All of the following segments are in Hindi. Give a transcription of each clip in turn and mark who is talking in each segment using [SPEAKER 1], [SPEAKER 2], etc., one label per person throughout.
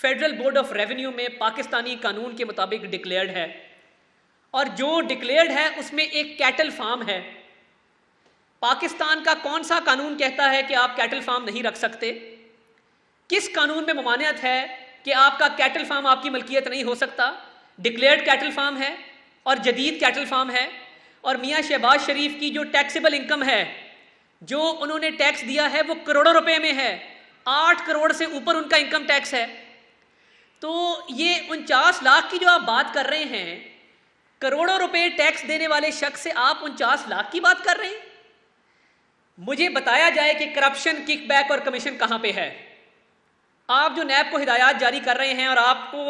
[SPEAKER 1] फेडरल बोर्ड ऑफ रेवेन्यू में पाकिस्तानी कानून के मुताबिक डिक्लेयर्ड है, और जो डिक्लेयर्ड है उसमें एक कैटल फार्म है। पाकिस्तान का कौन सा कानून कहता है कि आप कैटल फार्म नहीं रख सकते? किस कानून में ममानियत है कि आपका कैटल फार्म आपकी मलकियत नहीं हो सकता? डिक्लेयर्ड कैटल फार्म है और जदीद कैटल फार्म है। और मियाँ शहबाज शरीफ की जो टैक्सेबल इनकम है, जो उन्होंने टैक्स दिया है, वो करोड़ों रुपए में है। 8 करोड़ से ऊपर उनका इनकम टैक्स है। तो ये 49 लाख की जो आप बात कर रहे हैं, करोड़ों रुपए टैक्स देने वाले शख्स से आप 49 लाख की बात कर रहे हैं। मुझे बताया जाए कि करप्शन, किकबैक और कमीशन कहां पे है। आप जो नैब को हिदायत जारी कर रहे हैं और आपको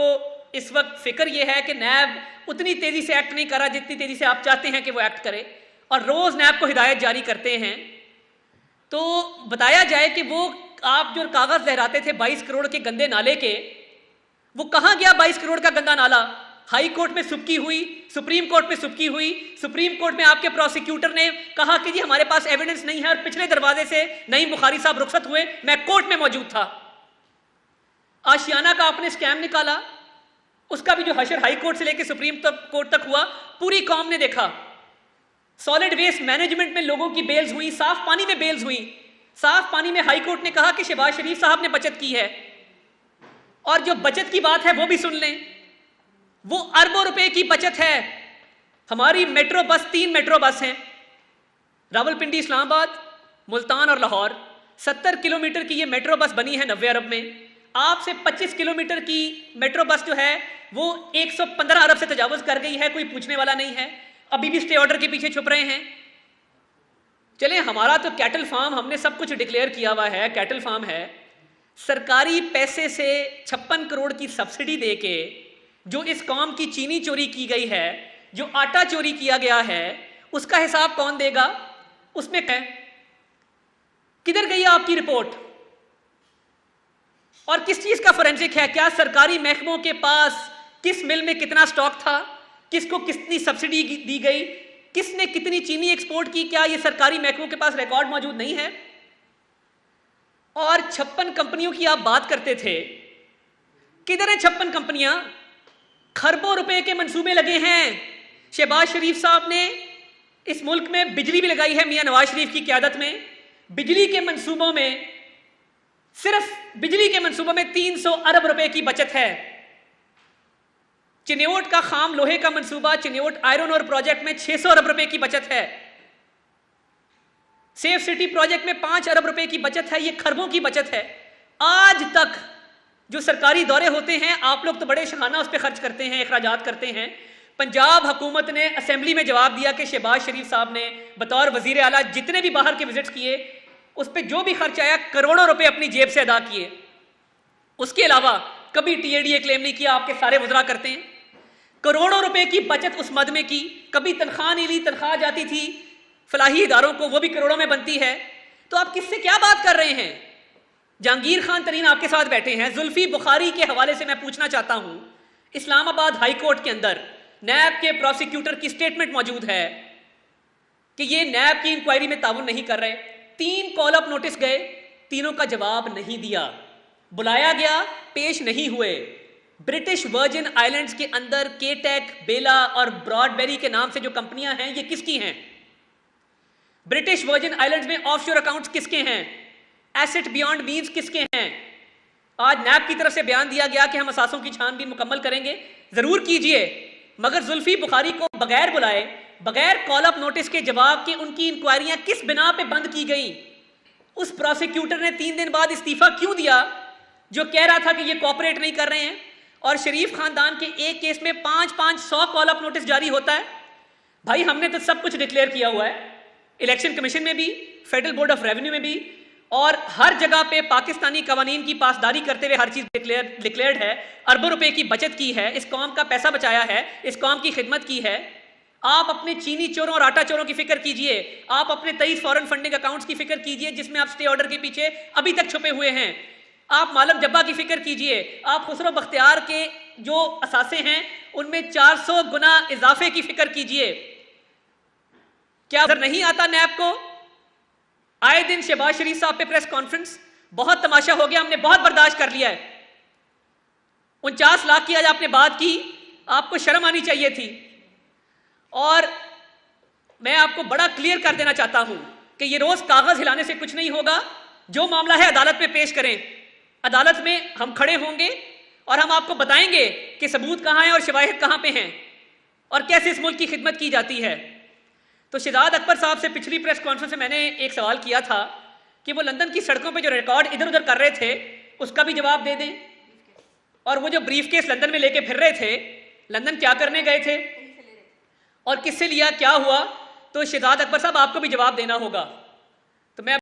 [SPEAKER 1] इस वक्त फिक्र यह है कि नैब उतनी तेजी से एक्ट नहीं कर रहा जितनी तेजी से आप चाहते हैं कि वो एक्ट करे, और रोज नैब को हिदायत जारी करते हैं, तो बताया जाए कि वो आप जो कागज लहराते थे 22 करोड़ के गंदे नाले के, वो कहां गया 22 करोड़ का गंदा नाला? हाई कोर्ट में सुबकी हुई, सुप्रीम कोर्ट में सुबकी हुई। सुप्रीम कोर्ट में आपके प्रोसिक्यूटर ने कहा कि जी हमारे पास एविडेंस नहीं है, और पिछले दरवाजे से नईम बुखारी साहब रुखसत हुए, मैं कोर्ट में मौजूद था। आशियाना का आपने स्कैम निकाला, उसका भी जो हशर हाई कोर्ट से लेकर सुप्रीम कोर्ट तक हुआ, पूरी कौम ने देखा। सॉलिड वेस्ट मैनेजमेंट में लोगों की बेल्स हुई, साफ पानी में बेल्स हुई। साफ पानी में हाई कोर्ट ने कहा कि शहबाज शरीफ साहब ने बचत की है, और जो बचत की बात है वो भी सुन लें, वो अरबों रुपए की बचत है। हमारी मेट्रो बस, 3 मेट्रो बस हैं, रावलपिंडी, इस्लामाबाद, मुल्तान और लाहौर। 70 किलोमीटर की ये मेट्रो बस बनी है 90 अरब में। आपसे 25 किलोमीटर की मेट्रो बस जो है वो 115 अरब से तजावुज कर गई है, कोई पूछने वाला नहीं है। अभी भी स्टे ऑर्डर के पीछे छुप रहे हैं। चले, हमारा तो कैटल फार्म, हमने सब कुछ डिक्लेयर किया हुआ है, कैटल फार्म है। सरकारी पैसे से 56 करोड़ की सब्सिडी देके जो इस कौम की चीनी चोरी की गई है, जो आटा चोरी किया गया है, उसका हिसाब कौन देगा? उसमें है किधर गई आपकी रिपोर्ट, और किस चीज का फोरेंसिक है? क्या सरकारी महकमों के पास किस मिल में कितना स्टॉक था, किसको कितनी सब्सिडी दी गई, किसने कितनी चीनी एक्सपोर्ट की? क्या ये सरकारी महकमों के पास रिकॉर्ड मौजूद नहीं है? और 56 कंपनियों की आप बात करते थे, किधर है 56 कंपनियां? खरबों रुपए के मंसूबे लगे हैं। शहबाज शरीफ साहब ने इस मुल्क में बिजली भी लगाई है मियां नवाज शरीफ की क़यादत में। बिजली के मंसूबों में, सिर्फ बिजली के मंसूबों में 300 अरब रुपए की बचत है। चिन्योट का खाम लोहे का मंसूबा, चिन्योट आयरन और प्रोजेक्ट में 600 अरब रुपए की बचत है। सेफ सिटी प्रोजेक्ट में 5 अरब रुपए की बचत है। ये खरबों की बचत है। आज तक जो सरकारी दौरे होते हैं, आप लोग तो बड़े शहाना उस पर खर्च करते हैं, अखराजात करते हैं। पंजाब हुकूमत ने असेंबली में जवाब दिया कि शहबाज शरीफ साहब ने बतौर वजीर आला जितने भी बाहर के विजिट्स किए, उस पर जो भी खर्च आया, करोड़ों रुपए अपनी जेब से अदा किए। उसके अलावा कभी टीएडीए क्लेम नहीं किया। आपके सारे वज़रा करते हैं। करोड़ों रुपए की बचत उस मद में की। कभी तनख्वाह नहीं ली, तनख्वाह जाती थी फलाही इदारों को, वो भी करोड़ों में बनती है। तो आप किससे क्या बात कर रहे हैं? जहांगीर खान तरीन आपके साथ बैठे हैं। जुल्फी बुखारी के हवाले से मैं पूछना चाहता हूं, इस्लामाबाद हाई कोर्ट के अंदर नैब के प्रोसिक्यूटर की स्टेटमेंट मौजूद है कि ये नैब की इंक्वायरी में ताउन नहीं कर रहे। 3 कॉल अप नोटिस गए, तीनों का जवाब नहीं दिया। बुलाया गया, पेश नहीं हुए। ब्रिटिश वर्जिन आइलैंड्स के अंदर केटेक, बेला और ब्रॉडबेरी के नाम से जो कंपनियां हैं, ये किसकी हैं? ब्रिटिश वर्जिन आइलैंड्स में ऑफशोर अकाउंट्स किसके हैं? एसेट बियॉन्ड मीन्स किसके हैं? आज नैब की तरफ से बयान दिया गया कि हम असासों की छानबीन मुकम्मल करेंगे। जरूर कीजिए, मगर जुल्फी बुखारी को बगैर बुलाए, बगैर कॉल अप नोटिस के जवाब के उनकी इंक्वायरियां किस बिना पे बंद की गई? उस प्रोसिक्यूटर ने 3 दिन बाद इस्तीफा क्यों दिया, जो कह रहा था कि ये कोऑपरेट नहीं कर रहे हैं? और शरीफ खानदान के एक केस में 500 कॉल अप नोटिस जारी होता है। भाई, हमने तो सब कुछ डिक्लेयर किया हुआ है, इलेक्शन कमीशन में भी, फेडरल बोर्ड ऑफ रेवेन्यू में भी, और हर जगह पे पाकिस्तानी कवानीन की पासदारी करते हुए हर चीज डिक्लेयर्ड है। अरबों रुपए की बचत की है, इस कौम का पैसा बचाया है, इस कौम की खिदमत की है। आप अपने चीनी चोरों और आटा चोरों की फिक्र कीजिए। आप अपने 23 फॉरेन फंडिंग अकाउंट्स की फिक्र कीजिए, जिसमें आप स्टे ऑर्डर के पीछे अभी तक छुपे हुए हैं। आप मालम जब्बा की फिक्र कीजिए। आप खुसरो बख्तियार के जो असासे हैं, उनमें 400 गुना इजाफे की फिक्र कीजिए। क्या नजर नहीं आता नैब को? आए दिन शहबाज शरीफ साहब पे प्रेस कॉन्फ्रेंस, बहुत तमाशा हो गया, हमने बहुत बर्दाश्त कर लिया है। 49 लाख की आज आपने बात की, आपको शर्म आनी चाहिए थी। और मैं आपको बड़ा क्लियर कर देना चाहता हूं कि ये रोज कागज हिलाने से कुछ नहीं होगा। जो मामला है अदालत में पेश करें, अदालत में हम खड़े होंगे और हम आपको बताएंगे कि सबूत कहां है और शवाहिद कहां पे हैं और कैसे इस मुल्क की खिदमत की जाती है। तो शहजाद अकबर साहब से पिछली प्रेस कॉन्फ्रेंस में मैंने एक सवाल किया था कि वो लंदन की सड़कों पे जो रिकॉर्ड इधर उधर कर रहे थे उसका भी जवाब दे दें, और वो जो ब्रीफ केस लंदन में लेके फिर रहे थे, लंदन क्या करने गए थे और किससे लिया, क्या हुआ। तो शहजाद अकबर साहब आपको भी जवाब देना होगा।